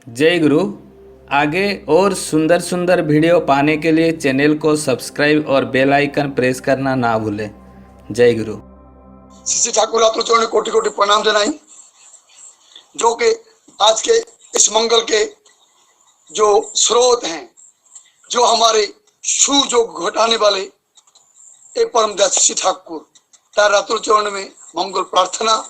जय गुरु। आगे और सुंदर सुंदर वीडियो पाने के लिए चैनल को सब्सक्राइब और बेल आइकन प्रेस करना ना भूलें। जय गुरु। श्री ठाकुर रात्रोचरण ने कोटि कोटि प्रणाम जनाई। जो कि आज के इस मंगल के जो स्रोत हैं, जो हमारे शू जो घटाने वाले एक परम दयाल श्री ठाकुर तार रात्रोचरण में मंगल प्रार्थना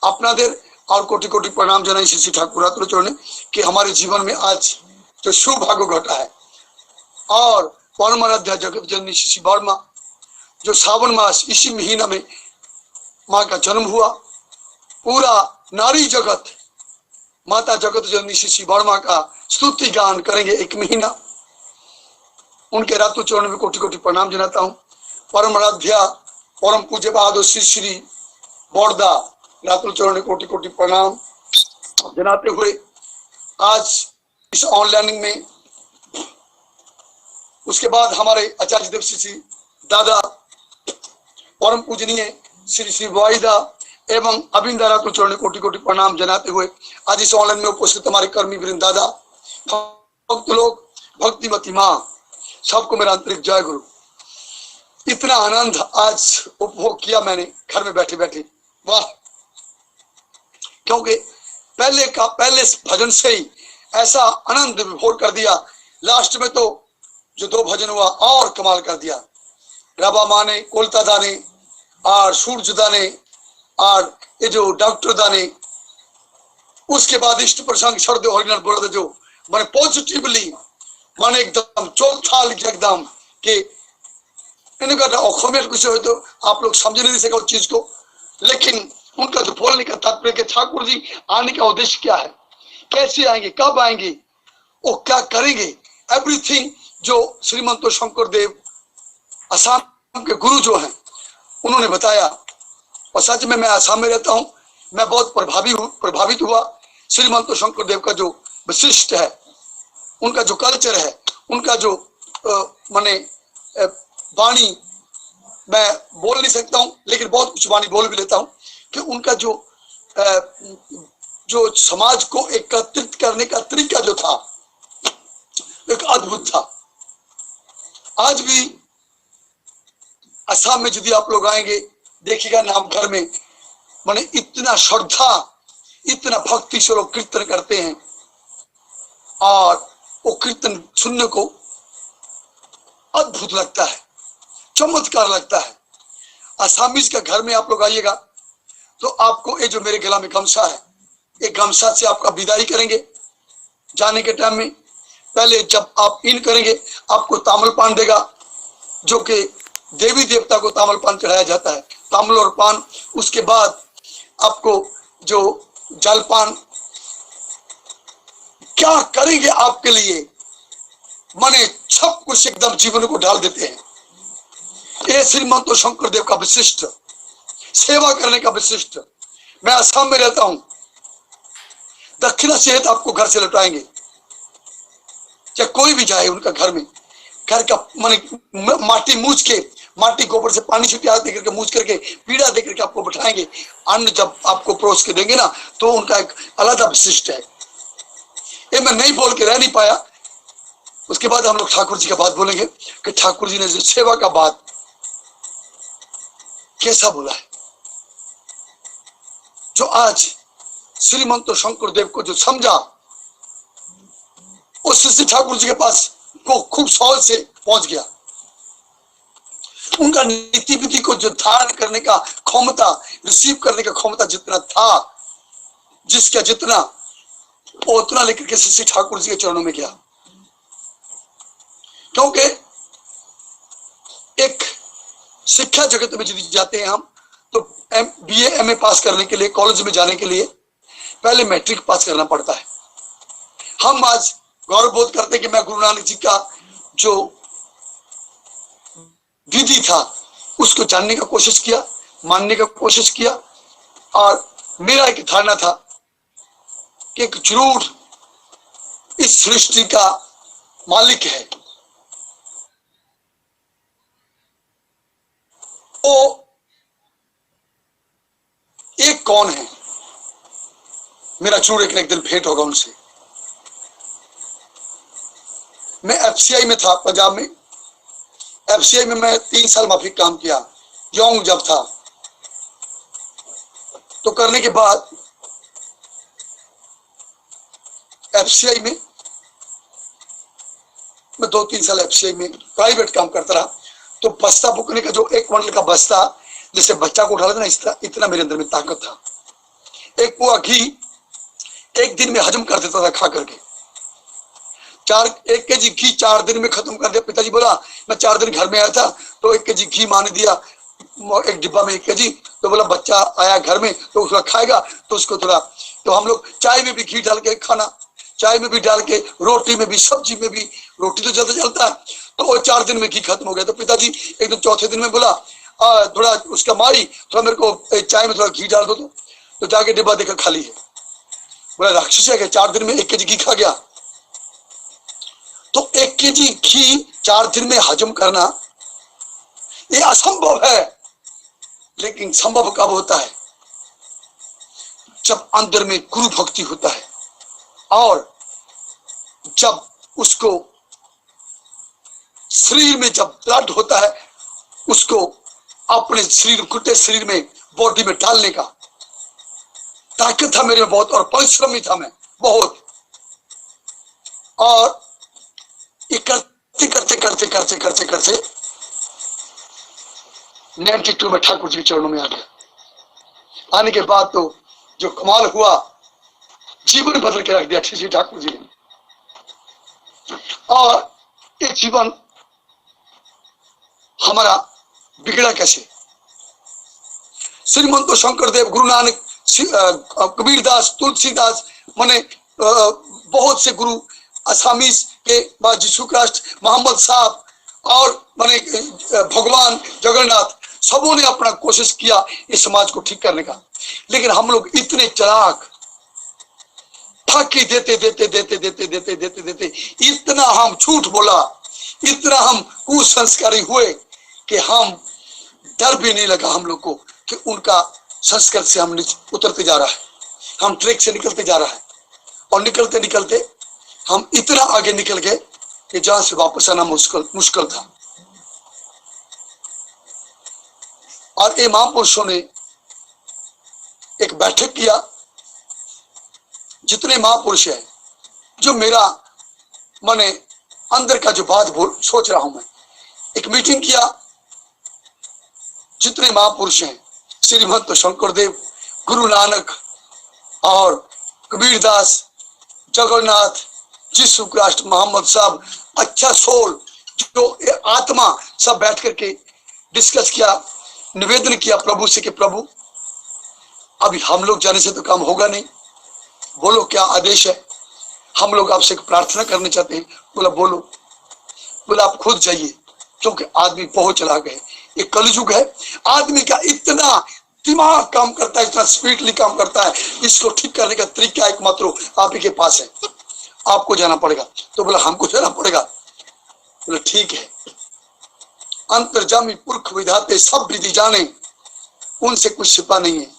अपना देर और कोटि कोटि प्रणाम जनाई श्री ठाकुर रात्रोचरण ने कि हमारे जीवन में आज जो शुभ भाग्य घटा है और परम आराध्या जगत जननी श्री वर्मा जो सावन मास इसी महीना में माँ का जन्म हुआ, पूरा नारी जगत माता जगत जननी श्री वर्मा का स्तुति गान करेंगे एक महीना। उनके रातों चरण में कोटि कोटि प्रणाम जनाता हूँ। परम आराध्या परम पूज्य बहादुर श्री श्री बौरदा रातों चरण में कोटि कोटि प्रणाम जनाते हुए आज इस ऑनलाइन में उसके बाद हमारे आचार्य देव श्री दादा परम पूजनीय श्री श्री वाहिदा एवं अविंदा रातों चरण कोटि कोटि प्रणाम जनाते हुए आज इस ऑनलाइन में उपस्थित हमारे कर्मी वृंद दादा भक्त लोग भक्तिमती माँ सबको मेरा आंतरिक जय गुरु। इतना आनंद आज उपभोग किया मैंने घर में बैठे बैठे, वाह! क्योंकि पहले भजन से ही ऐसा आनंद विभोर कर दिया। लास्ट में तो जो दो भजन हुआ और कमाल कर दिया। रबा माने कोलता दाने और सूरज दाने और ये जो डॉक्टर दाने, उसके बाद इष्ट प्रसंग शरद हरिनाथ बोल जो मैंने पॉजिटिवली माने एकदम चौथा एकदम के इनका अखमेर कुछ हो तो आप लोग समझ नहीं सके उस चीज को, लेकिन उनका जो बोलने का तात्पर्य के ठाकुर जी आने का उद्देश्य क्या है, कैसे आएंगे, कब आएंगे, वो क्या करेंगे, एवरीथिंग जो श्रीमंत शंकर देव असम के गुरु जो हैं उन्होंने बताया। और सच में मैं आसाम में रहता हूँ, मैं बहुत प्रभावित हुआ। श्रीमंत शंकर देव का जो विशिष्ट है, उनका जो कल्चर है, उनका जो माने वाणी मैं बोल नहीं सकता हूँ, लेकिन बहुत कुछ वाणी बोल भी लेता हूँ कि उनका जो समाज को एकत्रित करने का तरीका जो था एक अद्भुत था। आज भी असम में यदि आप लोग आएंगे देखिएगा नाम घर में माने इतना श्रद्धा इतना भक्ति से लोग कीर्तन करते हैं और वो कीर्तन सुनने को अद्भुत लगता है, चमत्कार लगता है। आसामीज का घर में आप लोग आइएगा तो आपको ये जो मेरे गला में गमछा है, एक गमछा से आपका विदाई करेंगे। जाने के टाइम में पहले जब आप इन करेंगे आपको तामल पान देगा, जो कि देवी देवता को तामल पान चढ़ाया जाता है, तामल और पान। उसके बाद आपको जो जलपान क्या करेंगे आपके लिए, माने सब कुछ एकदम जीवन को डाल देते हैं। ये श्रीमंत शंकर देव का विशिष्ट सेवा करने का विशिष्ट। मैं असम में रहता हूं, दक्षिणा सहित आपको घर से लौटाएंगे, चाहे कोई भी जाए उनका घर में, घर का माने माटी मूछ के, माटी गोबर से पानी से प्याज दे करके मूछ करके पीड़ा दे करके आपको बैठाएंगे। अन्न जब आपको परोस के देंगे ना तो उनका एक अलग विशिष्ट है। ये मैं नहीं बोल के रह नहीं पाया। उसके बाद हम लोग ठाकुर जी का बात बोलेंगे कि ठाकुर जी ने जो सेवा का बात कैसा बोला है, जो आज श्रीमंत शंकर देव को जो समझा उस श्री ठाकुर जी के पास को खूब सहज से पहुंच गया। उनका नीति विधि को जो धारण करने का क्षमता, रिसीव करने का क्षमता जितना था, जिसका जितना वो उतना लेकर के श्री ठाकुर जी के चरणों में गया। क्योंकि एक शिक्षा जगत में यदि जाते हैं हम तो BA MA पास करने के लिए, कॉलेज में जाने के लिए पहले मैट्रिक पास करना पड़ता है। हम आज गौरव बोध करते हैं कि मैं गुरु नानक जी का जो विधि था उसको जानने का कोशिश किया, मानने का कोशिश किया, और मेरा एक धारणा था कि एक जरूर इस सृष्टि का मालिक है, वो एक कौन है। मेरा जरूर एक दिन भेंट होगा उनसे। मैं एफसीआई में था पंजाब में। एफसीआई में मैं 3 साल माफी काम किया, यंग जब था। तो करने के बाद एफसीआई में मैं 2-3 साल एफसीआई में प्राइवेट काम करता रहा। तो बस्ता बुकने का जो 1 क्विंटल का बस्ता जैसे बच्चा को उठा लेते ना, इतना मेरे अंदर में ताकत था। एक पुआ घी 1 दिन में हजम कर देता था खा करके। 1 केजी घी 4 दिन में खत्म कर दिया। पिताजी बोला, मैं 4 दिन घर में आया था तो 1 केजी घी माने दिया, एक डिब्बा में 1 केजी। तो बोला बच्चा आया घर में तो उसका खाएगा तो उसको थोड़ा। तो हम लोग चाय में भी घी डाल के खाना, चाय में भी डाल के, रोटी में भी, सब्जी में भी। रोटी तो जल्दी जलता है, तो वो 4 दिन में घी खत्म हो गया। तो पिताजी एकदम चौथे दिन में बोला, थोड़ा उसका मारी, थोड़ा मेरे को चाय में थोड़ा घी डाल दो। तो जाके डिब्बा देखा खाली है। बोला राक्षस है, 4 दिन में 1 केजी घी खा गया। तो 1 केजी घी 4 दिन में हजम करना ये असंभव है। लेकिन संभव कब होता है? जब अंदर में गुरु भक्ति होता है और जब उसको शरीर में जब ब्लड होता है, उसको अपने शरीर, घुटे शरीर में, बॉडी में डालने का ताकत था मेरे में बहुत, और परिश्रमी था मैं बहुत। और ये करते करते करते करते करते करते 92 में ठाकुर जी के चरणों में आ गया। आने के बाद तो जो कमाल हुआ, जीवन बदल के रख दिया ठीक ठाकुर जी ने। और ये जीवन हमारा बिगड़ा कैसे? श्रीमंत शंकरदेव, गुरु नानक, कबीरदास, तुलसीदास, माने बहुत से गुरु, असामीज के बाद यीशु क्राइस्ट, मोहम्मद साहब और माने भगवान जगन्नाथ, सबों ने अपना कोशिश किया इस समाज को ठीक करने का। लेकिन हम लोग इतने चालाक, फाकी देते देते देते देते देते देते देते इतना हम झूठ बोला, इतना हम कुसंस्कारी हुए कि हम डर भी नहीं लगा हम लोग को कि उनका संस्कार से हम उतरते जा रहा है, हम ट्रैक से निकलते जा रहा है। और निकलते निकलते हम इतना आगे निकल गए कि जहां से वापस आना मुश्किल था। और ये महापुरुषों ने एक बैठक किया, जितने महापुरुष है, जो मेरा माने अंदर का जो बात सोच रहा हूं मैं, एक मीटिंग किया। जितने महापुरुष हैं, श्रीमंत शंकरदेव, गुरु नानक और कबीरदास, जगन्नाथ, यीशु क्राइस्ट, मोहम्मद साहब, अच्छा सोल, जो आत्मा, सब बैठ करके डिस्कस किया, निवेदन किया प्रभु से कि प्रभु अभी हम लोग जाने से तो काम होगा नहीं, बोलो क्या आदेश है, हम लोग आपसे प्रार्थना करने चाहते हैं। बोला बोलो। बोला आप खुद जाइए, क्योंकि आदमी बहुत चला गए, ये कलयुग है। आदमी का इतना दिमाग काम करता है, इतना स्पीडली काम करता है, इसको ठीक करने का तरीका एकमात्र आप ही के पास है, आपको जाना पड़ेगा। तो बोला हमको जाना पड़ेगा। बोला ठीक है। अंतर्जामी पुरख विधाते सब विधि जाने, उनसे कुछ छिपा नहीं है।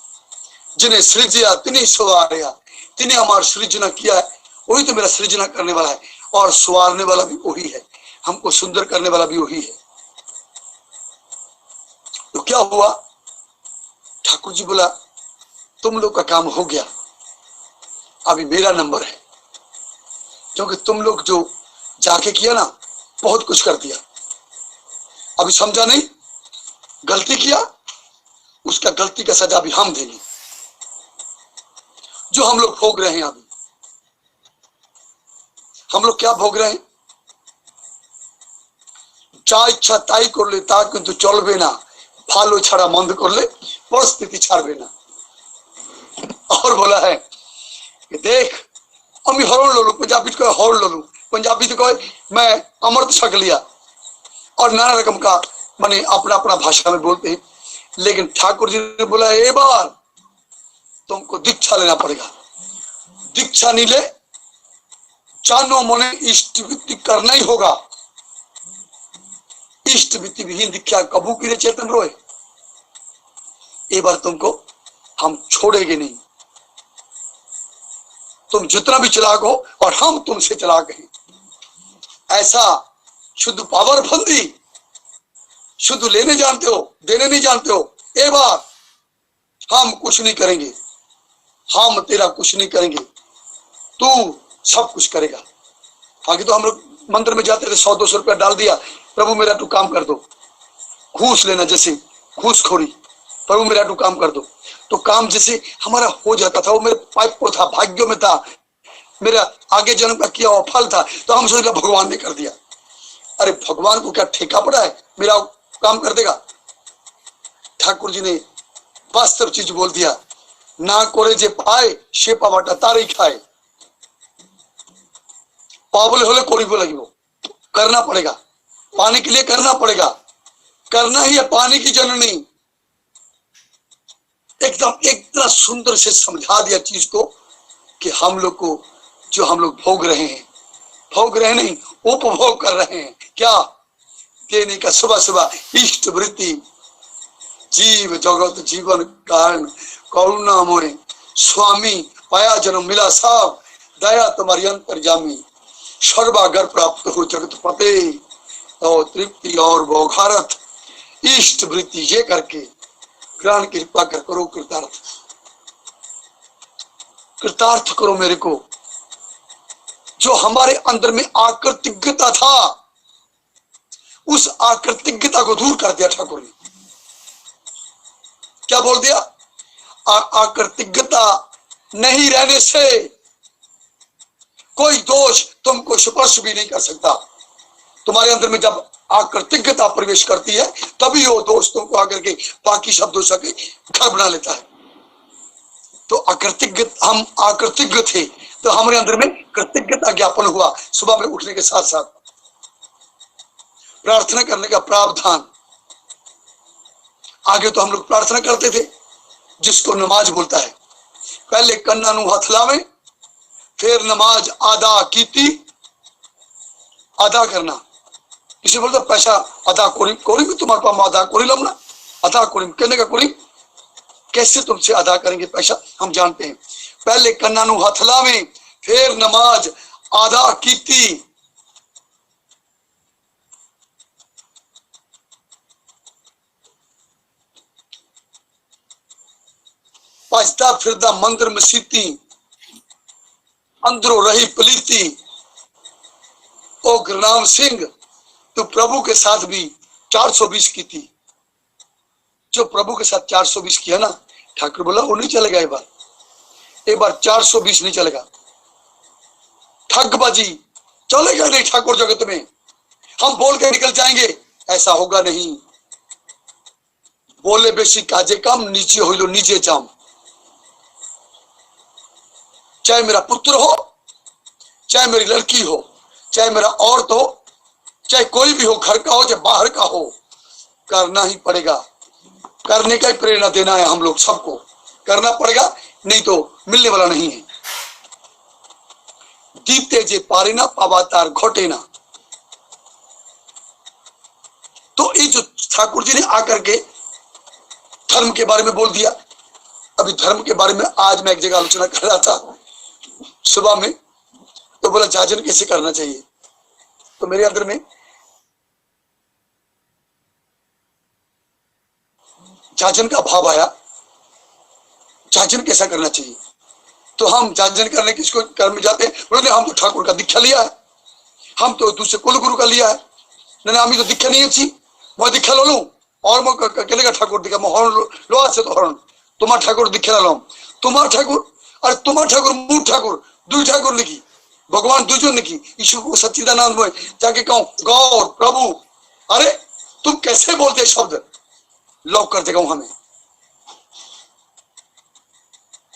जिन्हें सृजिया तिन्हें सवारिया, तिन्हें हमारा सृजना किया है, वही तो मेरा सृजना करने वाला है, और सवारने वाला भी वही है, हमको सुंदर करने वाला भी वही है। तो क्या हुआ? ठाकुर जी बोला तुम लोग का काम हो गया, अभी मेरा नंबर है। क्योंकि तुम लोग जो जाके किया ना, बहुत कुछ कर दिया, अभी समझा नहीं, गलती किया, उसका गलती का सजा भी हम देंगे, जो हम लोग भोग रहे हैं। अभी हम लोग क्या भोग रहे हैं? যা ইচ্ছা তাই করলে তা কিন্তু চলবে না, ভালো ছাড়া মন্দ করলে পরিস্থিতি ছাড়বে না। और बोला है कि देख আমি হরণ ললু, पंजाबी को हर ललू, पंजाबी तो कहे मैं अमृत छक लिया, और नाना रकम का माने अपना अपना भाषा में बोलते हैं। लेकिन ठाकुर जी ने बोला एक बार तुमको दीक्षा लेना पड़ेगा, दीक्षा नहीं ले जानो मने इष्ट वृत्ति करना ही होगा। इष्ट वृत्ति विहीन दीक्षा कबू की चेतन रोए। एक बार तुमको हम छोड़ेंगे नहीं, तुम जितना भी चलाक हो और हम तुमसे चलाक हैं। ऐसा शुद्ध पावर बंदी, शुद्ध लेने जानते हो, देने नहीं जानते हो। एक बार हम कुछ नहीं करेंगे, हम तेरा कुछ नहीं करेंगे, तू सब कुछ करेगा। आगे तो हम लोग मंदिर में जाते थे, 100-200 रुपया डाल दिया, प्रभु मेरा तू काम कर दो। घूस लेना, जैसे घूसखोरी, प्रभु मेरा तू काम कर दो, तो काम जैसे हमारा हो जाता था। वो मेरे पाइप को था, भाग्यों में था, मेरा आगे जन्म का किया हुआ फल था। तो हम सोच भगवान ने कर दिया। अरे भगवान को क्या ठेका पड़ा है, मेरा काम कर देगा? ठाकुर जी ने वास्तव चीज बोल दिया, ना करे जे पाए से पावाटा तारे खाए। पावले होले कोरी को लगी, वो करना पड़ेगा, पाने के लिए करना पड़ेगा, करना ही है पानी की जननी। एकदम एक तरह सुंदर से समझा दिया चीज को कि हम लोग को जो हम लोग भोग रहे हैं, भोग रहे नहीं, उपभोग कर रहे हैं। क्या देने का? सुबह सुबह इष्ट वृत्ति, जीव जगत जीवन कारण करुणा मोरे स्वामी, पाया जन्म मिला साहब, दया तुम्हारी अंतर्जामी, सर्वागर प्राप्त हो जगत पते, और तृप्ति और बौखारत, इष्ट वृत्ति ये करके ज्ञान कृपा कर करो कृतार्थ, कृतार्थ करो मेरे को। जो हमारे अंदर में आकृतिज्ञता था, उस आकृतिज्ञता को दूर कर दिया ठाकुर ने। क्या बोल दिया? आकृतिज्ञता नहीं रहने से कोई दोष तुमको स्पर्श भी नहीं कर सकता। तुम्हारे अंदर में जब आकृतिज्ञता प्रवेश करती है, तभी वो दोष तुमको आकर के बाकी शब्दों से घर बना लेता है। तो अकृतज्ञ, हम अकृतज्ञ थे, तो हमारे अंदर में कृतज्ञता ज्ञापन हुआ। सुबह में उठने के साथ साथ प्रार्थना करने का प्रावधान। आगे तो हम लोग प्रार्थना करते थे, जिसको नमाज बोलता है। पहले कन्ना नु हथ लावे, फिर नमाज अदा कीती। अदा करना, किसी बोलते पैसा अदा कोरी, कोरी भी तुम्हारे पास अदा कोरी लमना, अदा कोरी कहने का कोरी, कैसे तुमसे अदा करेंगे पैसा? हम जानते हैं। पहले कन्ना नु हथ लावे, फिर नमाज अदा कीती। भजदा फिरदा मंदिर मसीती, अंदरों रही पलीती। ओ गुरनाम सिंह, तो प्रभु के साथ भी 420 की थी। जो प्रभु के साथ 420 किया ना, ठाकुर बोला वो नहीं चलेगा। एक बार 420 नहीं चलेगा। ठगबाजी चलेगा नहीं ठाकुर जगत में। हम बोल के निकल जाएंगे, ऐसा होगा नहीं। बोले बेसी काजे काम, नीचे हो लो नीचे जाम। चाहे मेरा पुत्र हो, चाहे मेरी लड़की हो, चाहे मेरा औरत हो, चाहे कोई भी हो, घर का हो चाहे बाहर का हो, करना ही पड़ेगा। करने का ही प्रेरणा देना है हम लोग सबको, करना पड़ेगा, नहीं तो मिलने वाला नहीं है। दीपते जे पारे ना पावातार घोटे ना। तो ये जो ठाकुर जी ने आकर के धर्म के बारे में बोल दिया। अभी धर्म के बारे में आज मैं एक जगह आलोचना कर रहा था सुबह में, तो बोला जाजन कैसे करना चाहिए। तो मेरे अंदर में जाजन का भाव आया, जाजन कैसा करना चाहिए। तो हम जाजन करने किसको कर्म में जाते हैं, बोले हम तो ठाकुर का दीक्षा लिया है, हम तो दूसरे कुल गुरु का लिया है। नहीं আমি তো দীক্ষা নিয়েছি, मैं दीक्षा लो लूं और मैं केलेगा ठाकुर दीक्षा मैं हरण लो আছে तो हरण তোমার ঠাকুর দীক্ষা নিলাম। তোমার ঠাকুর আর তোমার ঠাকুর मूल ठाकुर दुई ठाकुर लिखी, भगवान दुजो लिखी, ईश्वर को सच्चिदानंद में जाके कहूं गौर प्रभु। अरे तुम कैसे बोलते शब्द, लॉक कर देगा हमें।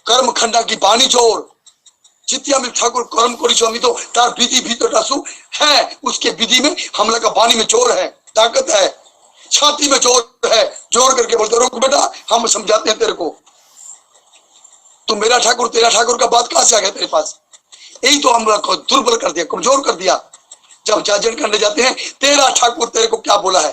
कर्म खंडा की बाणी जोर जितिया में ठाकुर कर्म करिছো আমি तो तार विधि भीतर डासू है, उसके विधि में हमला का बाणी में जोर है, ताकत है, छाती में जोर है। जोर करके बोलते रुक बेटा हम समझाते हैं तेरे को। तो मेरा ठाकुर तेरा ठाकुर का बात कहां से आ गया तेरे पास? यही तो हम को दुर्बल कर दिया, कमजोर कर दिया। जब जाजन करने जाते हैं, तेरा ठाकुर तेरे को क्या बोला है?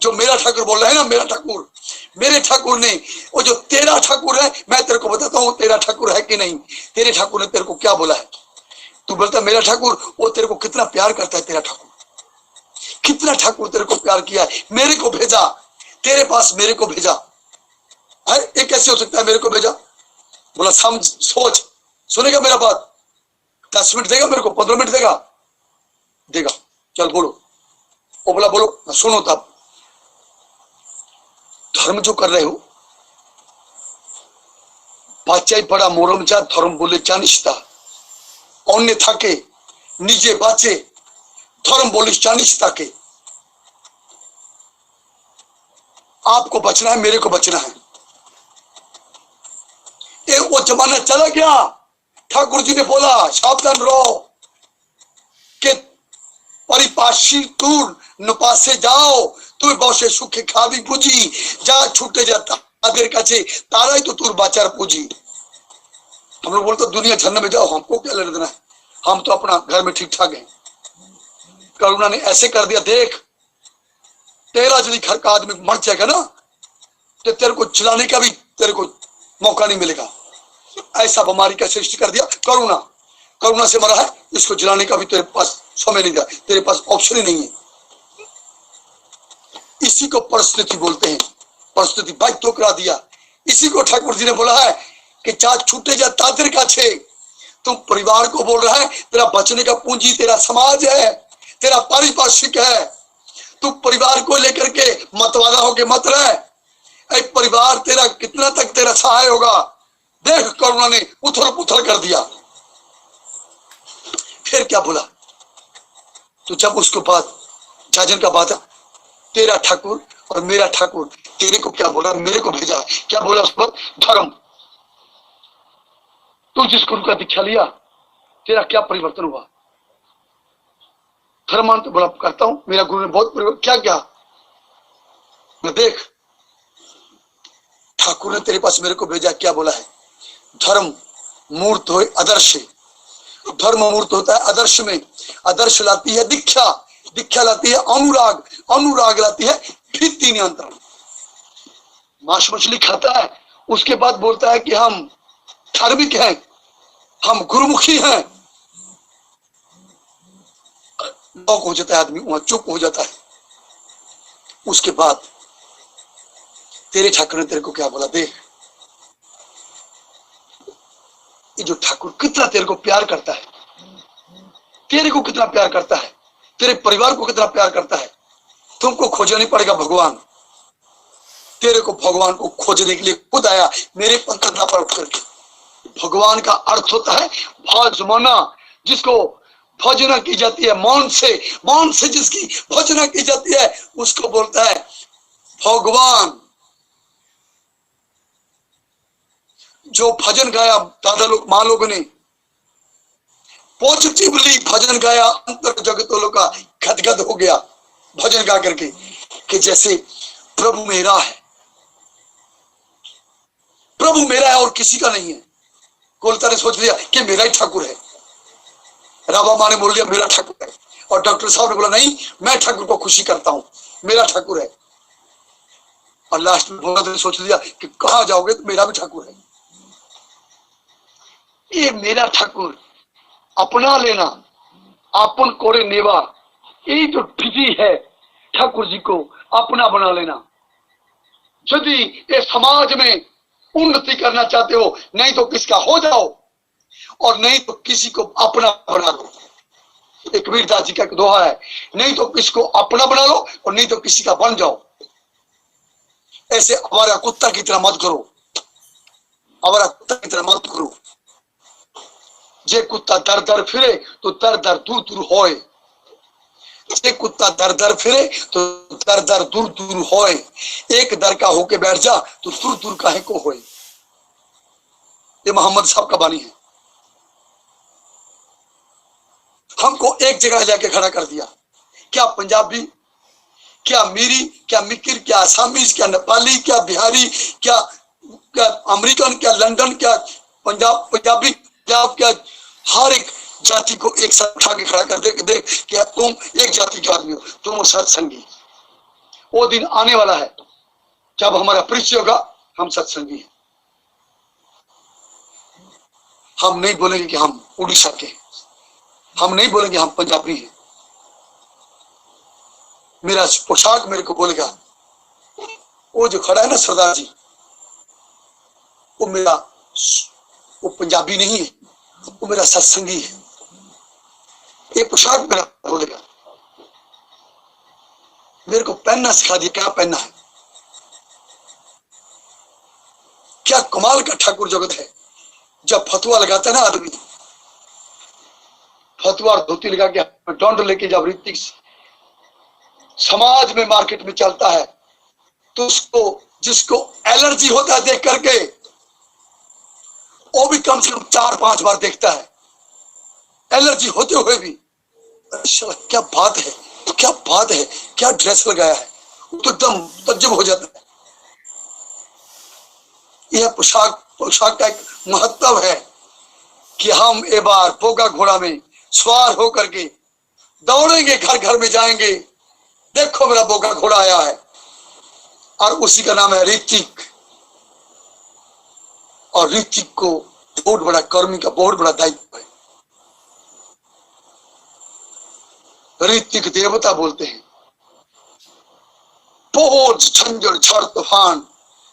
जो मेरा ठाकुर बोल रहा है ना, मेरा ठाकुर, मेरे ठाकुर ने, वो जो तेरा ठाकुर है, मैं तेरे को बताता हूँ तेरा ठाकुर है कि नहीं। तेरे ठाकुर ने तेरे को क्या बोला है? तू बोलता मेरा ठाकुर, वो तेरे को कितना प्यार करता है तेरा ठाकुर। कितना ठाकुर तेरे को प्यार किया है, मेरे को भेजा तेरे पास, मेरे को भेजा है। ये कैसे हो सकता है मेरे को भेजा? बोला समझ सोच, सुनेगा मेरा बात? 10 मिनट देगा मेरे को, 15 मिनट देगा? देगा। चल बोलो। वो बोला बोलो, सुनो। तब धर्म जो कर रहे हो, বাচ্চাই পড়া মরম যা ধর্ম বলে জানিস তা, অন্যে থাকে নিজে বাঁচে धर्म बोलिस जानिस ताके। आपको बचना है, मेरे को बचना है। ये वो जमाना चला गया। ठाकुर जी ने बोला सावधान रहो कि परिपाशी तूर नपासे जाओ, তুই বসে সুখে খাবি বুঝি, যা ছুটে যা তাদের কাছে, তারাই তো তোর বাঁচার পুঁজি। हम लोग बोलते दुनिया झरने में जाओ, हमको क्या लेना देना है, हम तो अपना घर में ठीक ठाक हैं। करुणा ने ऐसे कर दिया, देख तेरा यदि घर का आदमी मर जाएगा ना तो तेरे को चिल्लाने का भी तेरे को मौका नहीं मिलेगा। ऐसा बीमारी का सृष्टि कर दिया करुणा। करुणा से मरा है, इसको जिलाने का भी तेरे पास समय नहीं दिया, तेरे पास ऑप्शन ही नहीं है। इसी को परिस्थिति बोलते हैं। परिस्थिति बाइक तो करा दिया। इसी को ठाकुर जी ने बोला है कि चाह छूटे जा तातिर का छे। तुम परिवार को बोल रहा है, तेरा बचने का पूंजी तेरा समाज है, तेरा पारिपार्श्विक है। तू परिवार को लेकर के मतवाला होके मत रहे। परिवार तेरा कितना तक तेरा सहाय होगा। देख करुणा ने उथल पुथल कर दिया। फिर क्या बोला? तो जब उसके बाद जाजन का बात है, तेरा ठाकुर और मेरा ठाकुर, तेरे को क्या बोला, मेरे को भेजा। क्या बोला उस पर? धर्म। तू जिस गुरु का दीक्षा लिया, तेरा क्या परिवर्तन हुआ? धर्मान तो बोला करता हूं, मेरा गुरु ने बहुत परिवर्तन क्या क्या। मैं देख ठाकुर ने तेरे पास मेरे को भेजा, क्या बोला है? धर्म मूर्त हो आदर्श। धर्म मूर्त होता है आदर्श में। आदर्श लाती है दीक्षा, दीक्षा लाती है अनुराग, अनुराग लाती है भीति नियंत्रण। मांस मछली खाता है, उसके बाद बोलता है कि हम धार्मिक हैं, हम गुरुमुखी हैं। लॉक हो जाता है आदमी, वहां चुप हो जाता है। उसके बाद तेरे ठाकुर ने तेरे को क्या बोला? देख ये जो ठाकुर कितना तेरे को प्यार करता है, तेरे को कितना प्यार करता है, तेरे परिवार को कितना प्यार करता है। तुमको खोजना नहीं पड़ेगा भगवान, तेरे को भगवान को खोजने के लिए खुद आया मेरे पंथना पर उठ करके। भगवान का अर्थ होता है भजमना, जिसको भजना की जाती है मौन से, मौन से जिसकी भजना की जाती है उसको बोलता है भगवान। जो भजन गाया दादा लोग माँ लोगों ने, पॉजिटिवली भजन गाया, अंतर जगतों का गदगद हो गया भजन गा करके कि जैसे प्रभु मेरा है, प्रभु मेरा है और किसी का नहीं है। कोलता ने सोच लिया कि मेरा ही ठाकुर है, राबा माँ ने बोल दिया मेरा ठाकुर है, और डॉक्टर साहब ने बोला नहीं मैं ठाकुर को खुशी करता हूं, मेरा ठाकुर है। और लास्ट में भोला ने सोच लिया कि कहां जाओगे तो मेरा भी ठाकुर है। ये मेरा ठाकुर अपना लेना, आपन कोरे नेवा, यही जो विधि है ठाकुर जी को अपना बना लेना। यदि ये समाज में उन्नति करना चाहते हो, नहीं तो किसका हो जाओ और नहीं तो किसी को अपना बना लो। एक वीरदास जी का दोहा है, नहीं तो किसको अपना बना लो और नहीं तो किसी का बन जाओ। ऐसे हमारा कुत्ता की तरह मत करो, हमारा कुत्ता की तरह मत करो। जे कुत्ता दर दर फिरे तो दर दर दूर दूर होए, जे कुत्ता दर दर फिरे तो दर दर दूर दूर होए। एक दर का होके बैठ जा तो दूर दूर काहे को होए। ये मोहम्मद साहब का बानी है। हमको एक जगह जाके खड़ा कर दिया। क्या पंजाबी, क्या मीरी, क्या मिकिर, क्या आसामीज, क्या नेपाली, क्या बिहारी, क्या अमेरिकन, क्या लंदन, क्या पंजाबी, क्या हर एक जाति को एक साथ उठा के खड़ा कर दे देख कि तुम एक जाति के आदमी हो, तुम हो सत्संगी। वो दिन आने वाला है जब हमारा परिचय होगा हम सत्संगी हैं। हम नहीं बोलेंगे कि हम उड़ीसा के, हम नहीं बोलेंगे हम पंजाबी हैं। मेरा पोशाक मेरे को बोलेगा, वो जो खड़ा है ना सरदार जी, वो मेरा, वो पंजाबी नहीं है, वो मेरा सत्संगी है। ये पोशाक मेरा बोलेगा, मेरे को पहनना सिखा दिया, क्या पहनना है। क्या कमाल का ठाकुर जगत है। जब फतुआ लगाता है ना आदमी, फतुआ और धोती लगा के डंड लेके जब ऋतिक समाज में मार्केट में चलता है, तो उसको, जिसको एलर्जी होता है देख करके, वो भी कम से कम 4-5 बार देखता है, एलर्जी होते हुए भी। क्या बात है, क्या बात है, क्या ड्रेस लगाया है, तो एकदम तज्जुब हो जाता है। यह पोशाक का एक महत्व है कि हम एक बार पोगा घोड़ा में सवार होकर के दौड़ेंगे, घर घर में जाएंगे, देखो मेरा बोगा घोड़ा आया है, और उसी का नाम है ऋतिक। और ऋतिक को बहुत बड़ा कर्मी का बहुत बड़ा दायित्व है। ऋतिक देवता बोलते हैं। बहुत झंझट झड़ तूफान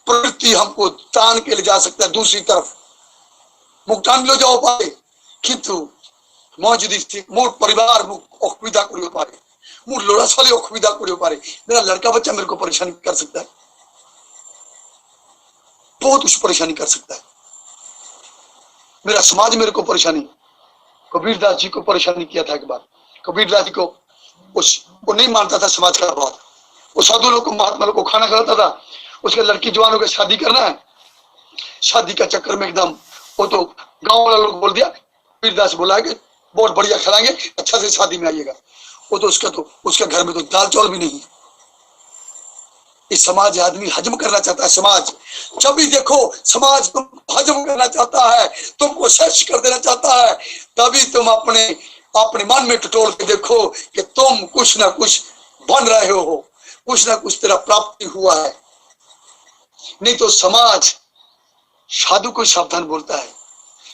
प्रवृत्ति हमको तान के ले जा सकता है दूसरी तरफ, मुक्तान लो जाओ पाए, किंतु मौजूद मोर परिवार असुविधा कर पारे, मोर लोड़ा साले असुविधा कर पारे, मेरा लड़का बच्चा मेरे को परेशानी कर सकता है, बहुत कुछ परेशानी कर सकता है। मेरा समाज मेरे को परेशानी, कबीरदास जी को परेशानी किया था एक बार। कबीरदास जी को वो नहीं मानता था समाज का बात, वो साधु लोग को, महात्मा लोग को खाना खिलाता था। उसके लड़की जवानों के शादी करना है, शादी का चक्कर में एकदम वो तो गांव वाला लोग बोल दिया, कबीरदास बोला है कि बहुत बढ़िया खिलाएंगे, अच्छा से शादी में आइएगा। वो तो उसके घर में तो दाल चावल भी नहीं है। इस समाज आदमी हजम करना चाहता है। समाज जब भी देखो समाज तुम हजम करना चाहता है, तुमको सर्च कर देना चाहता है, तभी तुम अपने मन में टटोल के देखो कि तुम कुछ ना कुछ बन रहे हो, कुछ ना कुछ तेरा प्राप्ति हुआ है। नहीं तो समाज साधु को सावधान बोलता है।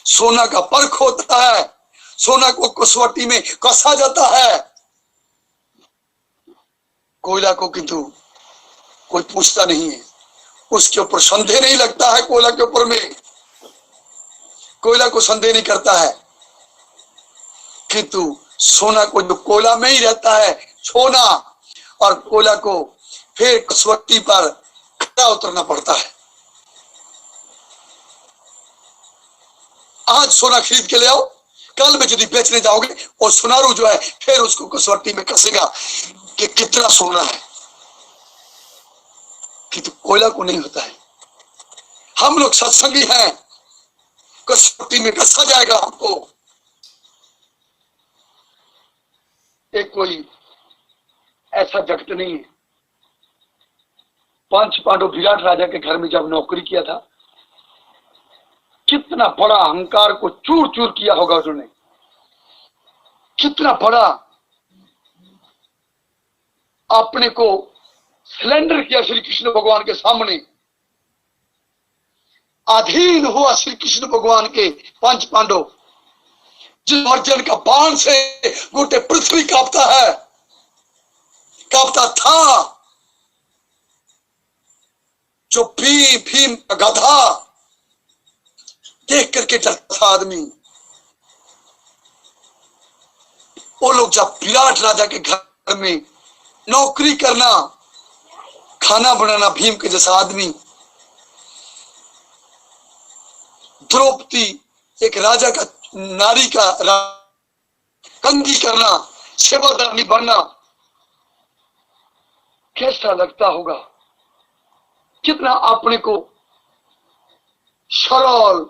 सोना का परख होता है, सोना को कसौटी में कसा जाता है, कोयला को किंतु कोई पूछता नहीं है, उसके ऊपर संदेह नहीं लगता है। कोयला के ऊपर में कोयला को संदेह नहीं करता है, किंतु सोना को जो कोयला में ही रहता है, सोना और कोयला को फिर कसौटी पर खड़ा उतरना पड़ता है। आज सोना खरीद के ले आओ, कल में यदि बेचने जाओगे और सुनारू जो है फिर उसको कसौटी में कसेगा कि कितना सोना है, किंतु कोयला को नहीं होता है। हम लोग सत्संगी हैं, कसौटी में कसा जाएगा हमको। एक कोई ऐसा जगत नहीं है। पंच पांडव विराट राजा के घर में जब नौकरी किया था, कितना बड़ा अहंकार को चूर चूर किया होगा उन्होंने, कितना बड़ा अपने को सिलेंडर किया श्री कृष्ण भगवान के सामने। अधीन हुआ श्री कृष्ण भगवान के पंच पांडव। जिस अर्जुन का बाण से गोटे पृथ्वी कांपता है, कांपता था, जो भीम का गधा देख करके डरता था आदमी। वो लोग जब विराट राजा के घर में नौकरी करना, खाना बनाना, भीम के जैसा आदमी, द्रौपदी एक राजा का नारी का कंगी करना, सेवादारनी बनना, कैसा लगता होगा। कितना अपने को सरल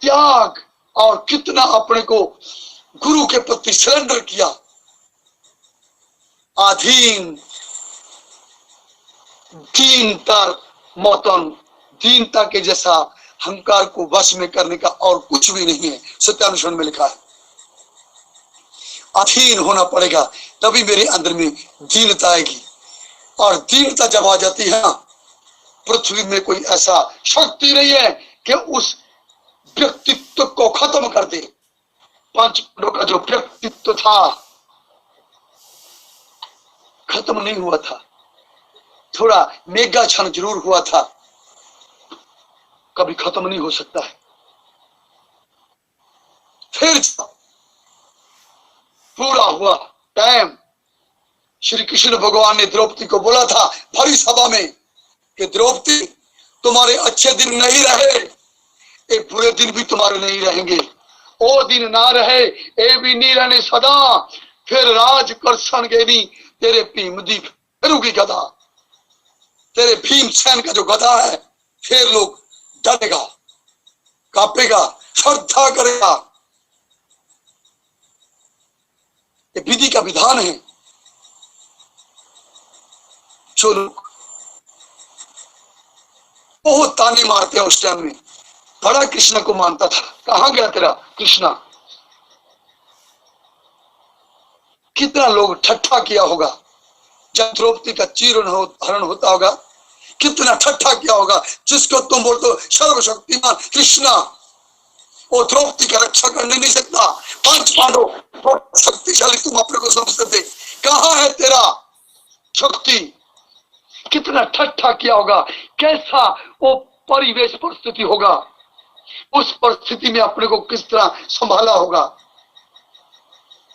त्याग और कितना अपने को गुरु के प्रति सरेंडर किया। अधीन दीनता मौतन, दीनता के जैसा अहंकार को वश में करने का और कुछ भी नहीं है। सत्यानुष्ठान में लिखा है अधीन होना पड़ेगा, तभी मेरे अंदर में दीनता आएगी। और दीनता जब आ जाती है, पृथ्वी में कोई ऐसा शक्ति नहीं है कि उस व्यक्तित्व को खत्म कर दे। पंच पांडवों का जो व्यक्तित्व था, खत्म नहीं हुआ था, थोड़ा मेगा क्षण जरूर हुआ था, कभी खत्म नहीं हो सकता है। फिर पूरा हुआ टाइम, श्री कृष्ण भगवान ने द्रौपदी को बोला था भरी सभा में कि द्रौपदी तुम्हारे अच्छे दिन नहीं रहे, ये बुरे दिन भी तुम्हारे नहीं रहेंगे। ओ दिन ना रहे ए भी नहीं रहने सदा, फिर राज करसन गेनी तेरे भीम दी फिरूगी गदा। तेरे भीमसेन का जो गदा है, फिर लोग डरेगा, कांपेगा, श्रद्धा करेगा। ये विधि का विधान है। जो लोग बहुत ताने मारते हैं उस टाइम में, बड़ा कृष्ण को मानता था, कहां गया तेरा कृष्णा। कितना लोग ठट्ठा किया होगा जब द्रौपदी का हरण होता होगा, कितना ठट्ठा किया होगा। जिसको तुम बोलते हो सर्वशक्तिमान कृष्णा, वो द्रौपदी का रक्षा करने नहीं सकता। पांच पांडव बहुत शक्तिशाली तुम अपने को समझते थे, कहां है तेरा शक्ति। कितना ठट्ठा किया होगा, कैसा वो परिवेश परिस्थिति होगा, उस परिस्थिति में अपने को किस तरह संभाला होगा।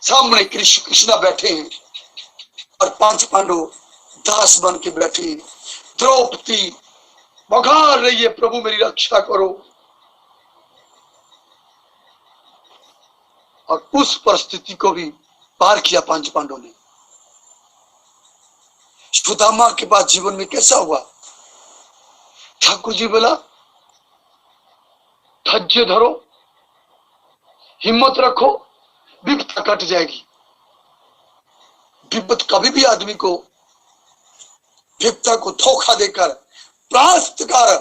सामने कृष्णा बैठे हैं और पांच पांडव दास बन के बैठे हैं। द्रौपदी बघार रही है, प्रभु मेरी रक्षा करो। और उस परिस्थिति को भी पार किया पांच पांडवों ने। सुदामा के बाद जीवन में कैसा हुआ, ठाकुर जी बोला धैर्य धरो, हिम्मत रखो, विपदा कट जाएगी। विपद कभी भी आदमी को विपदा को धोखा देकर परास्त कर,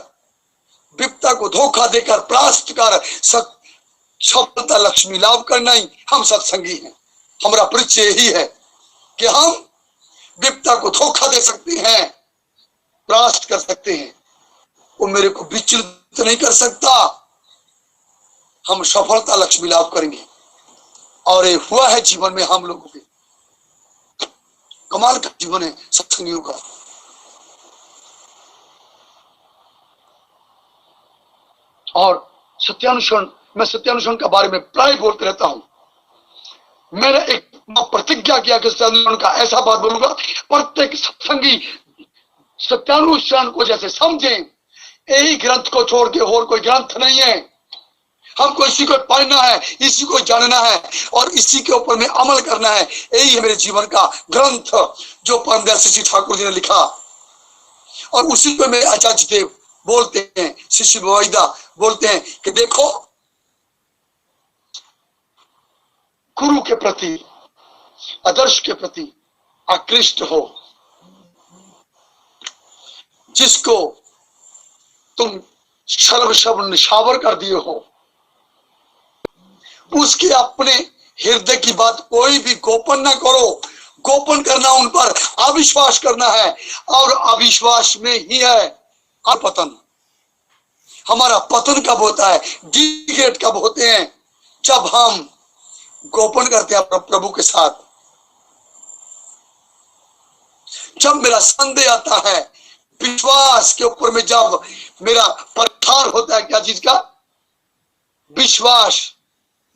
विपदा को धोखा देकर परास्त कर सफलता लक्ष्मी लाभ करना ही हम सत्संगी हैं। हमारा परिचय यही है कि हम विपदा को धोखा दे सकते हैं, परास्त कर सकते हैं। वो मेरे को विचलित नहीं कर सकता। हम सफलता लक्ष्मी लाभ करेंगे। और ये हुआ है जीवन में हम लोगों के। कमाल का जीवन है सत्संगियों का। और सत्यानुसरण, मैं सत्यानुसरण के बारे में प्राय बोलते रहता हूं। मैंने एक प्रतिज्ञा किया कि सत्यानुसरण का ऐसा बात बोलूंगा, प्रत्येक सत्संगी सत्यानुसरण को जैसे समझे, यही ग्रंथ को छोड़ के और कोई ग्रंथ नहीं है। हमको इसी को पढ़ना है, इसी को जानना है और इसी के ऊपर में अमल करना है। यही है मेरे जीवन का ग्रंथ जो परमदयाल श्री ठाकुर जी ने लिखा। और उसी को मेरे आचार्य देव बोलते हैं, शिष्य वाइदा बोलते हैं कि देखो, गुरु के प्रति, आदर्श के प्रति आकृष्ट हो, जिसको तुम सर्वस्व निछावर कर दिए हो, उसके अपने हृदय की बात कोई भी गोपन ना करो। गोपन करना उन पर अविश्वास करना है, और अविश्वास में ही है पतन। हमारा पतन कब होता है, डिग्रेड कब होते हैं, जब हम गोपन करते हैं प्रभु के साथ। जब मेरा संदेह आता है, विश्वास के ऊपर में जब मेरा परीक्षण होता है, क्या चीज का विश्वास,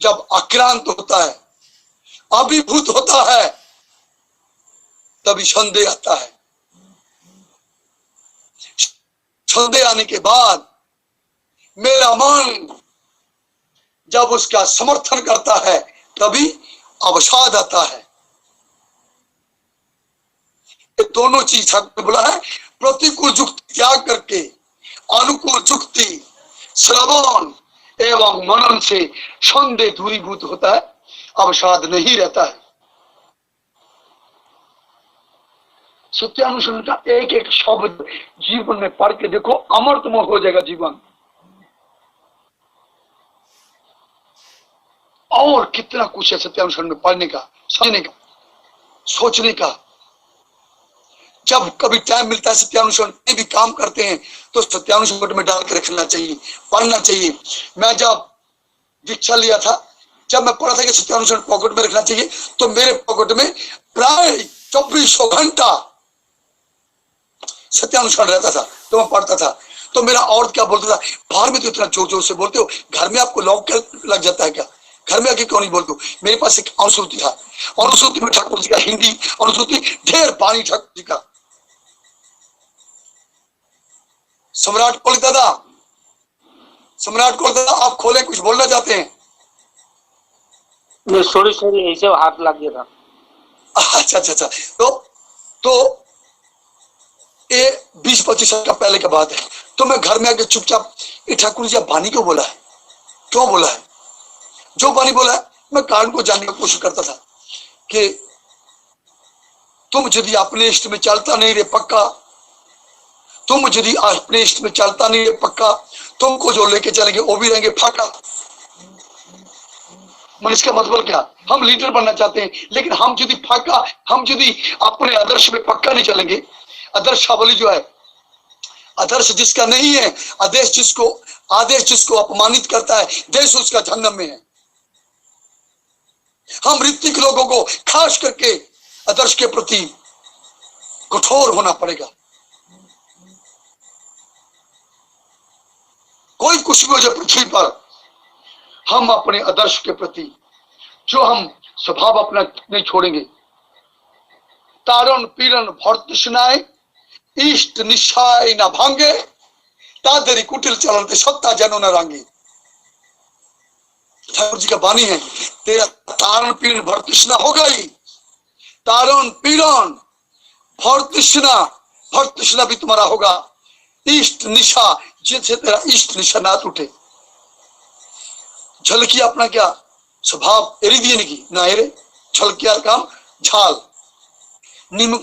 जब आक्रांत होता है, अभिभूत होता है, तभी संदेह आता है। संदेह आने के बाद मेरा मन जब उसका समर्थन करता है, तभी अवसाद आता है। ये दोनों चीज ठाकुर बोला है, प्रतिकूल युक्ति त्याग करके अनुकूल युक्ति श्रवण एवं मनन से संदेह दूरीभूत होता है, अवसाद नहीं रहता है। सत्यानुसरण का एक एक शब्द जीवन में पढ़ के देखो, अमृतमय हो जाएगा जीवन। और कितना कुछ है सत्यानुसरण में पढ़ने का, समझने का, सोचने का। जब कभी टाइम मिलता है सत्यानुसरण में भी काम करते हैं तो सत्यानुसरण में डाल के रखना चाहिए, पढ़ना चाहिए। मैं जब दीक्षा लिया था, जब मैं पढ़ा था कि सत्यानुसरण पॉकेट में रखना चाहिए, तो मेरे पॉकेट में प्राय 2400 घंटा सत्यानुसरण रहता था। तो मैं पढ़ता था, तो मेरा औरत क्या बोलता था, बाहर में तो इतना जोर जोर से बोलते हो, घर में आपको लॉक लग जाता है क्या, घर में आके क्यों नहीं बोलते हो। मेरे पास एक अनुश्रुति था, अनुश्रुति में ठाकुर जी का हिंदी अनुश्रुति, ढेर पानी ठाकुर जी का। सम्राट कोल दादा, सम्राट कोल दादा, आप खोले, कुछ बोलना चाहते हैं। सॉरी ऐसे हाथ लग गया था। अच्छा अच्छा अच्छा, तो ये 20-25 साल का पहले की बात है। तो मैं घर में आके चुपचाप, ये ठाकुर जी बानी क्यों बोला है, क्यों बोला है, जो बानी बोला है मैं कारण को जानने की कोशिश करता था कि तुम यदि अपने इष्ट में चलता नहीं रे पक्का, तुम यदि अपने इष्ट में चलता नहीं रे पक्का, तुमको जो लेके चलेंगे वो भी रहेंगे फाका। मन इसका मतलब क्या, हम लीडर बनना चाहते हैं, लेकिन हम यदि फाका, हम यदि अपने आदर्श में पक्का नहीं चलेंगे, आदर्शावली जो है, आदर्श जिसका नहीं है, आदेश जिसको अपमानित करता है, देश उसका जहन्नम में है। हम ऋतिक लोगों को खास करके आदर्श के प्रति कठोर होना पड़ेगा। कोई कुछ भी हो जाए पृथ्वी पर, हम अपने आदर्श के प्रति जो हम स्वभाव अपना नहीं छोड़ेंगे। तारण पीड़न भर्तृष्णाय इष्ट निशाय न भांगे, तादरी कुटिल चलते सत्ता जनो न रांगे। ठाकुर जी का वाणी है, तेरा तारण पीड़न भर्तृष्णा होगा ही, तारण पीड़न भर्तृष्णा भी तुम्हारा होगा। इष्ट निशा, जिससे तेरा इष्ट निशा ना टूटे। झलकी अपना क्या स्वभाव एरी दिए नहीं ना एरे, झलकिया काम झाल, निम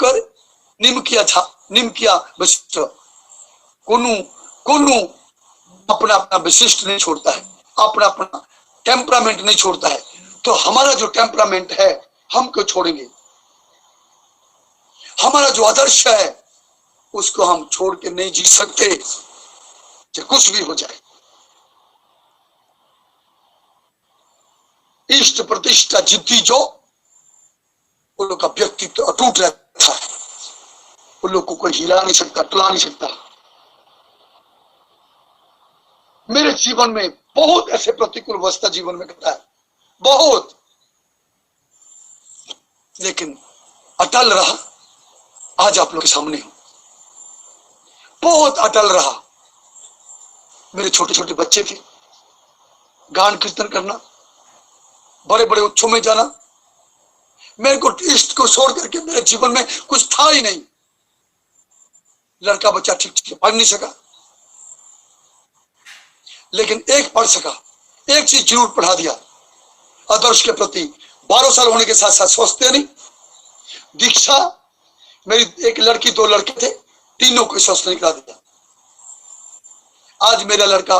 किया विशिष्ट, कोनु अपना अपना विशिष्ट नहीं छोड़ता है, अपना अपना टेम्परामेंट नहीं छोड़ता है। तो हमारा जो टेम्परामेंट है हम क्यों छोड़ेंगे, हमारा जो आदर्श है उसको हम छोड़ के नहीं जी सकते, चाहे कुछ भी हो जाए। इष्ट प्रतिष्ठा जिद्दी जो, उन लोग का व्यक्तित्व अटूट रहता है, उन लोग को कोई हिला नहीं सकता, टुला नहीं सकता। मेरे जीवन में बहुत ऐसे प्रतिकूल अवस्था जीवन में घटा है, बहुत, लेकिन अटल रहा। आज आप लोग के सामने हूं, बहुत अटल रहा। मेरे छोटे छोटे बच्चे थे, गान कीर्तन करना, बड़े बड़े उत्सव में जाना, मेरे को इष्ट को छोड़ करके मेरे जीवन में कुछ था ही नहीं। लड़का बच्चा ठीक ठीक पढ़ नहीं सका, लेकिन एक पढ़ सका, एक चीज जरूर पढ़ा दिया, आदर्श के प्रति। 12 साल होने के साथ साथ सोचते नहीं, दीक्षा, मेरी एक लड़की 2 लड़के थे, तीनों को स्वस्थ निकला दिया। आज मेरा लड़का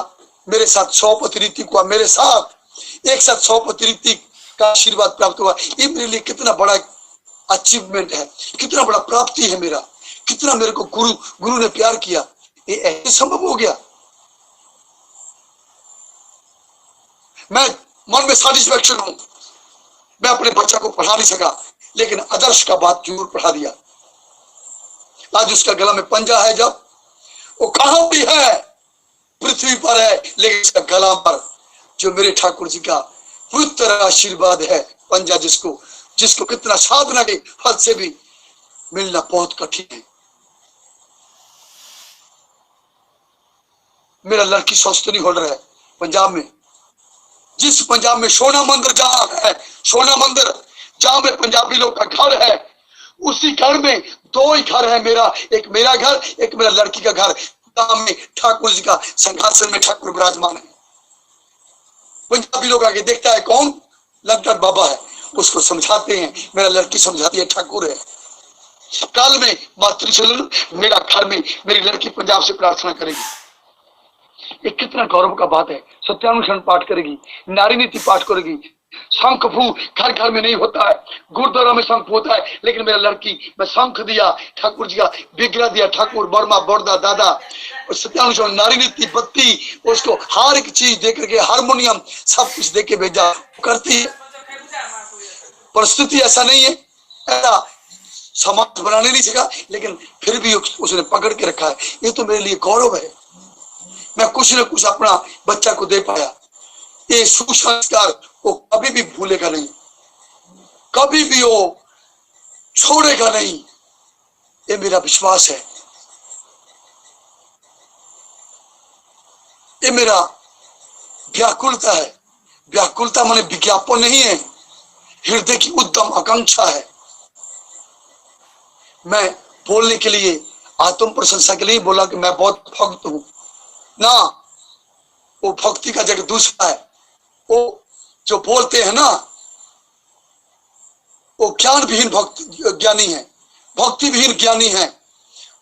मेरे साथ 100 पति हुआ, मेरे साथ एक साथ 100 पति का आशीर्वाद प्राप्त हुआ। ये मेरे लिए कितना बड़ा अचीवमेंट है, कितना बड़ा प्राप्ति है मेरा, कितना मेरे को गुरु ने प्यार किया, ये ऐसे संभव हो गया। मैं मन में सैटिस्फैक्शन हूं, मैं अपने बच्चा को पढ़ा नहीं सका, लेकिन आदर्श का बात जरूर पढ़ा दिया। आज उसका गला में पंजा है, जब वो कहां भी है, पृथ्वी पर है, लेकिन उसका गला पर जो मेरे ठाकुर जी का पवित्र आशीर्वाद है, पंजा जिसको कितना साधना के फल से भी मिलना बहुत कठिन है। मेरा लड़की स्वस्थ नहीं हो रहा है पंजाब में, जिस पंजाब में सोना मंदिर जहां है, सोना मंदिर जहां में पंजाबी लोग का घर है, उसी घर में 2 ही घर है, एक मेरा घर, एक मेरा लड़की का घर। में ठाकुर जी का सिंहासन में ठाकुर विराजमान है। पंजाबी लोग आगे देखता है कौन, लंकर बाबा है, उसको समझाते हैं, मेरा लड़की समझाती है ठाकुर है। काल में मातृशल मेरा घर में मेरी लड़की पंजाब से प्रार्थना करेगी। ये कितना गौरव का बात है। सत्यानुसरण पाठ करेगी, नारी नीति पाठ करेगी। शंख फू घर घर में नहीं होता है, गुरुद्वारा में शंख होता है, लेकिन मेरा लड़की, मैं शंख दिया, ठाकुर जी का विग्रह दिया, ठाकुर बर्मा बड़दा दादा, सत्यानुसरण, नारी नीति, बत्ती, उसको हर एक चीज दे करके, हारमोनियम सब कुछ दे के भेजा करती है। परिस्थिति ऐसा नहीं है, ऐसा समाज बनाने नहीं सीखा, लेकिन फिर भी उसने पकड़ के रखा है। ये तो मेरे लिए गौरव है। मैं कुछ न कुछ अपना बच्चा को दे पाया। ये सुसंस्कार वो कभी भी भूलेगा नहीं, कभी भी वो छोड़ेगा नहीं, ये मेरा विश्वास है। ये मेरा व्याकुलता है। व्याकुलता माने विज्ञापन नहीं है, हृदय की उद्दम आकांक्षा है। मैं बोलने के लिए, आत्म प्रशंसा के लिए बोला कि मैं बहुत भक्त हूं ना, वो भक्ति का जगह दूसरा है। वो जो बोलते हैं ना, वो ज्ञान विहीन भक्त ज्ञानी है, भक्ति विहीन ज्ञानी है।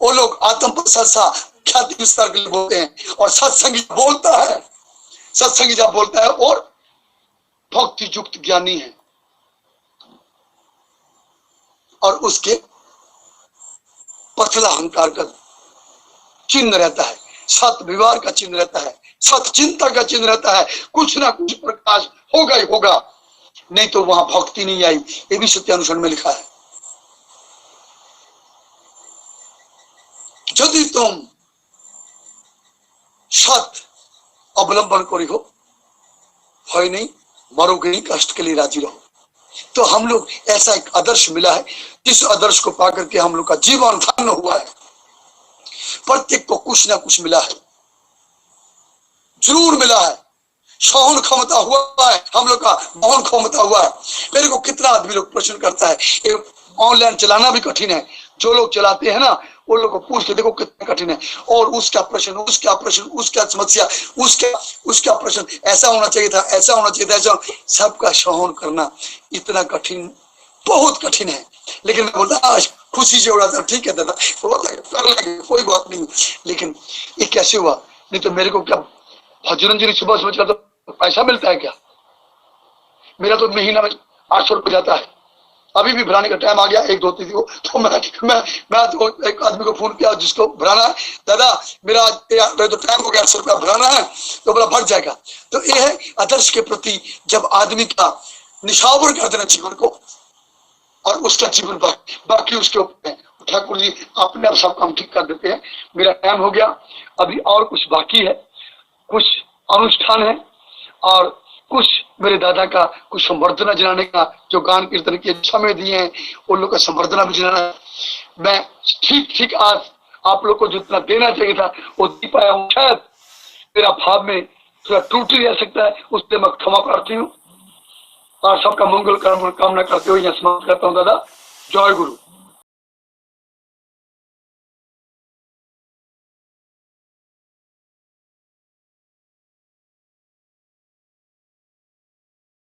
वो लोग आत्म प्रशंसा ख्याति विस्तार के लिए बोलते हैं, और सत्संगी बोलता है, सत्संगी जब बोलता है और भक्ति युक्त ज्ञानी है, और उसके पतला अहंकार का चिन्ह रहता है, सत विवार का चिन्ह रहता है, सत चिंता का चिन्ह रहता है। कुछ ना कुछ प्रकाश होगा ही होगा, नहीं तो वहां भक्ति नहीं आई। ये भी सत्यानुसरण में लिखा है। यदि तुम सत अवलंबन करी हो, भय नहीं, मरोगे नहीं, कष्ट के लिए राजी रहो। तो हम लोग ऐसा एक आदर्श मिला है, जिस आदर्श को पाकर के हम लोग का जीवन धन्य हुआ है। प्रत्येक को कुछ ना कुछ मिला है, जरूर मिला है। सहन क्षमता हुआ है, हम लोग का मोहन क्षमता हुआ है। मेरे को कितना आदमी लोग प्रश्न करता है, ऑनलाइन चलाना भी कठिन है। जो लोग चलाते हैं ना, वो लोग को पूछ के देखो कितना कठिन है, और उसका प्रश्न, उसका प्रश्न, उसका समस्या, उसका प्रश्न, ऐसा होना चाहिए था, ऐसा होना चाहिए था, ऐसा, सबका सहन करना इतना कठिन, बहुत कठिन है। लेकिन मैं बोलता खुशी से उड़ाता, ठीक है दादा, कर लेंगे, कोई बात नहीं। लेकिन ये कैसे हुआ? नहीं तो मेरे को क्या भजन सुबह सुबह चला तो पैसा मिलता है क्या? मेरा तो महीना में 800 रुपये जाता है। अभी भी भराने का टाइम आ गया, 1 2 3 को, तो मैं तो एक आदमी को फोन किया जिसको भराना है, दादा मेरा तो टाइम हो गया, 800 रुपया भराना है, तो बोला भर जाएगा। तो ये है आदर्श के प्रति जब आदमी का निशावर कर देना जीवन को, और उसका जीवन बाकी उसके ऊपर है। ठाकुर जी अपने आप सब काम ठीक कर देते हैं। मेरा टाइम हो गया, अभी और कुछ बाकी है, कुछ अनुष्ठान है, और कुछ मेरे दादा का कुछ संवर्धना जनाने का, जो गान कीर्तन के समय दिए हैं, उन लोग का संवर्धना भी जनाना है। मैं ठीक आज आप लोग को जितना देना चाहिए था वो दे पाया हूँ। शायद मेरा भाव में थोड़ा त्रुटि रह सकता है, उससे मैं क्षमा प्रार्थी हूँ, और सबका मंगल कामना करते हुए यहाँ समाप्त करता हूँ। दादा जय गुरु।